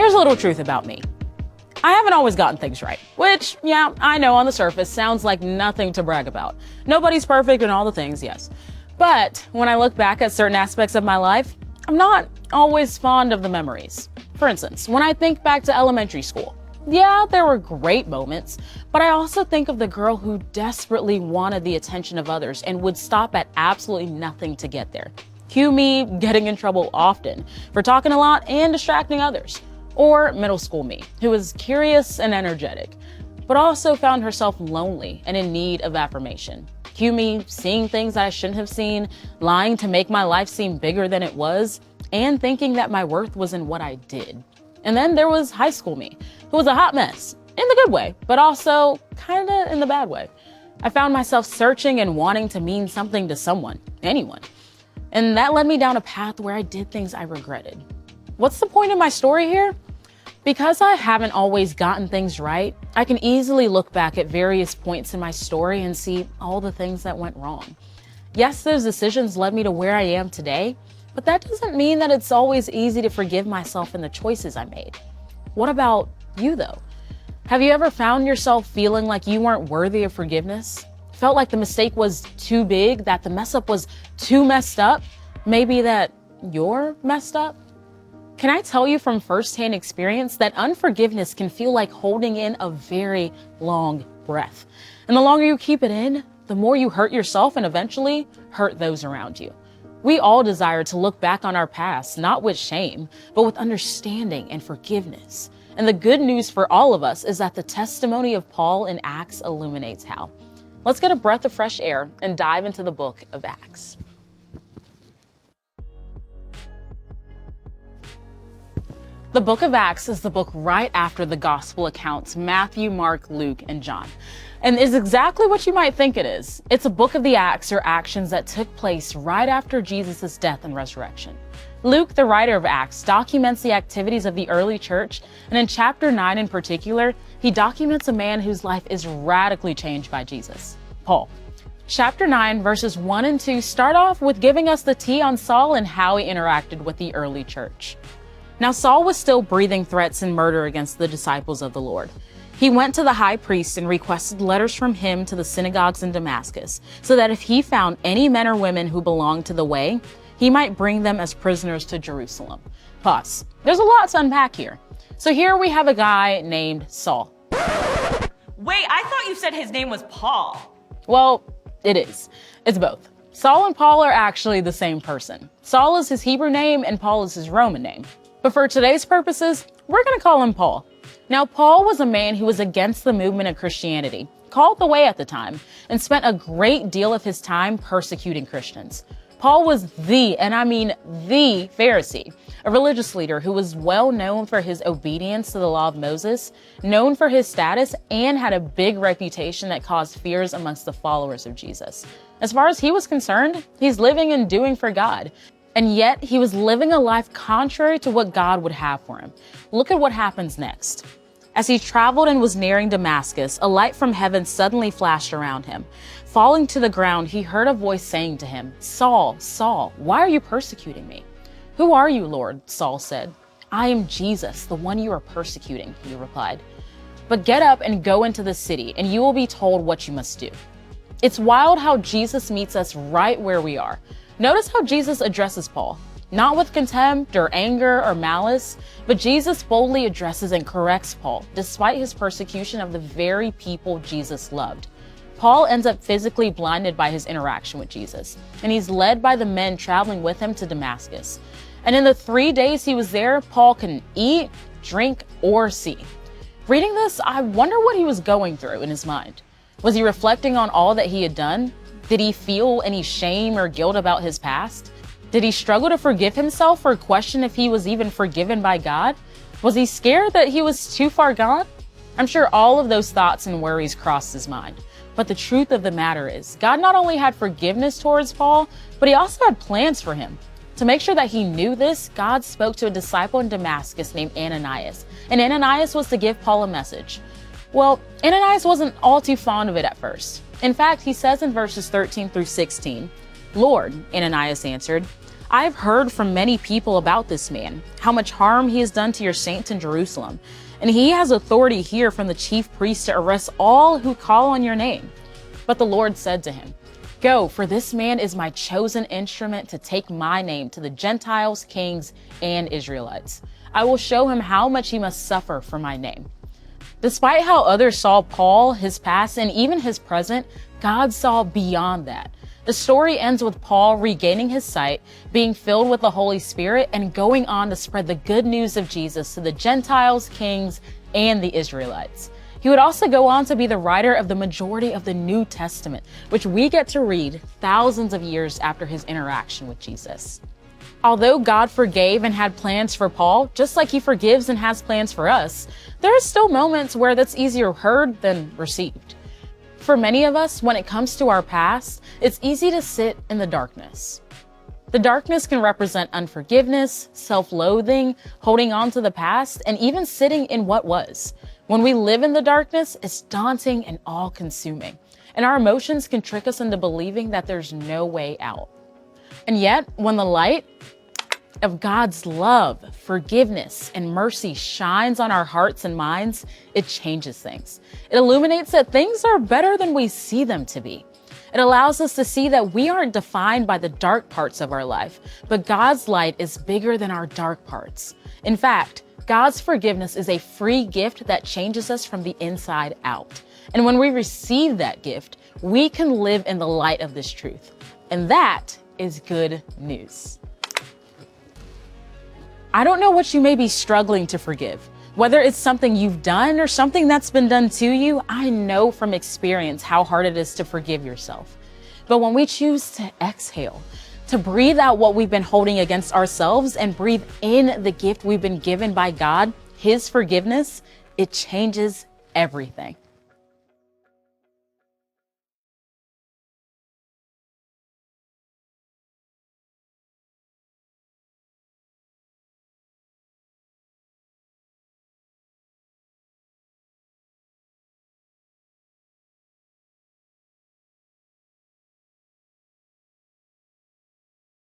Here's a little truth about me. I haven't always gotten things right, which, yeah, I know on the surface sounds like nothing to brag about. Nobody's perfect and all the things, yes. But when I look back at certain aspects of my life, I'm not always fond of the memories. For instance, when I think back to elementary school, yeah, there were great moments, but I also think of the girl who desperately wanted the attention of others and would stop at absolutely nothing to get there. Cue me getting in trouble often for talking a lot and distracting others. Or middle school me, who was curious and energetic, but also found herself lonely and in need of affirmation. Cue me seeing things that I shouldn't have seen, lying to make my life seem bigger than it was, and thinking that my worth was in what I did. And then there was high school me, who was a hot mess, in the good way, but also kinda in the bad way. I found myself searching and wanting to mean something to someone, anyone. And that led me down a path where I did things I regretted. What's the point of my story here? Because I haven't always gotten things right, I can easily look back at various points in my story and see all the things that went wrong. Yes, those decisions led me to where I am today, but that doesn't mean that it's always easy to forgive myself in the choices I made. What about you though? Have you ever found yourself feeling like you weren't worthy of forgiveness? Felt like the mistake was too big, that the mess up was too messed up? Maybe that you're messed up? Can I tell you from firsthand experience that unforgiveness can feel like holding in a very long breath. And the longer you keep it in, the more you hurt yourself and eventually hurt those around you. We all desire to look back on our past, not with shame, but with understanding and forgiveness. And the good news for all of us is that the testimony of Paul in Acts illuminates how. Let's get a breath of fresh air and dive into the book of Acts. The book of Acts is the book right after the gospel accounts Matthew, Mark, Luke, and John. And is exactly what you might think it is. It's a book of the acts or actions that took place right after Jesus' death and resurrection. Luke, the writer of Acts, documents the activities of the early church, and in chapter 9 in particular, he documents a man whose life is radically changed by Jesus, Paul. Chapter 9, verses 1 and 2 start off with giving us the tea on Saul and how he interacted with the early church. Now Saul was still breathing threats and murder against the disciples of the Lord. He went to the high priest and requested letters from him to the synagogues in Damascus, so that if he found any men or women who belonged to the way, he might bring them as prisoners to Jerusalem. Pause. There's a lot to unpack here. So here we have a guy named Saul. Wait, I thought you said his name was Paul. Well, it is. It's both. Saul and Paul are actually the same person. Saul is his Hebrew name and Paul is his Roman name. But for today's purposes, we're going to call him Paul. Now, Paul was a man who was against the movement of Christianity, called the Way at the time, and spent a great deal of his time persecuting Christians. Paul was and I mean the Pharisee, a religious leader who was well known for his obedience to the law of Moses, known for his status, and had a big reputation that caused fears amongst the followers of Jesus. As far as he was concerned, he's living and doing for God. And yet he was living a life contrary to what God would have for him. Look at what happens next. As he traveled and was nearing Damascus, a light from heaven suddenly flashed around him. Falling to the ground, he heard a voice saying to him, "Saul, Saul, why are you persecuting me?" "Who are you, Lord?" Saul said. "I am Jesus, the one you are persecuting," he replied. "But get up and go into the city, and you will be told what you must do." It's wild how Jesus meets us right where we are. Notice how Jesus addresses Paul, not with contempt or anger or malice, but Jesus boldly addresses and corrects Paul, despite his persecution of the very people Jesus loved. Paul ends up physically blinded by his interaction with Jesus, and he's led by the men traveling with him to Damascus. And in the 3 days he was there, Paul couldn't eat, drink, or see. Reading this, I wonder what he was going through in his mind. Was he reflecting on all that he had done? Did he feel any shame or guilt about his past? Did he struggle to forgive himself or question if he was even forgiven by God? Was he scared that he was too far gone? I'm sure all of those thoughts and worries crossed his mind. But the truth of the matter is, God not only had forgiveness towards Paul, but he also had plans for him. To make sure that he knew this, God spoke to a disciple in Damascus named Ananias. And Ananias was to give Paul a message. Well, Ananias wasn't all too fond of it at first. In fact, he says in verses 13 through 16, "Lord," Ananias answered, I've heard from many people about this man, how much harm he has done to your saints in Jerusalem, and he has authority here from the chief priest to arrest all who call on your name. But the Lord said to him, Go, for this man is my chosen instrument to take my name to the Gentiles, kings, and Israelites. I will show him how much he must suffer for my name. Despite how others saw Paul, his past, and even his present, God saw beyond that. The story ends with Paul regaining his sight, being filled with the Holy Spirit, and going on to spread the good news of Jesus to the Gentiles, kings, and the Israelites. He would also go on to be the writer of the majority of the New Testament, which we get to read thousands of years after his interaction with Jesus. Although God forgave and had plans for Paul, just like he forgives and has plans for us, there are still moments where that's easier heard than received. For many of us, when it comes to our past, it's easy to sit in the darkness. The darkness can represent unforgiveness, self-loathing, holding on to the past, and even sitting in what was. When we live in the darkness, it's daunting and all-consuming, and our emotions can trick us into believing that there's no way out. And yet, when the light of God's love, forgiveness, and mercy shines on our hearts and minds, it changes things. It illuminates that things are better than we see them to be. It allows us to see that we aren't defined by the dark parts of our life, but God's light is bigger than our dark parts. In fact, God's forgiveness is a free gift that changes us from the inside out. And when we receive that gift, we can live in the light of this truth. And that is good news. I don't know what you may be struggling to forgive. Whether it's something you've done or something that's been done to you, I know from experience how hard it is to forgive yourself. But when we choose to exhale, to breathe out what we've been holding against ourselves and breathe in the gift we've been given by God, His forgiveness, it changes everything.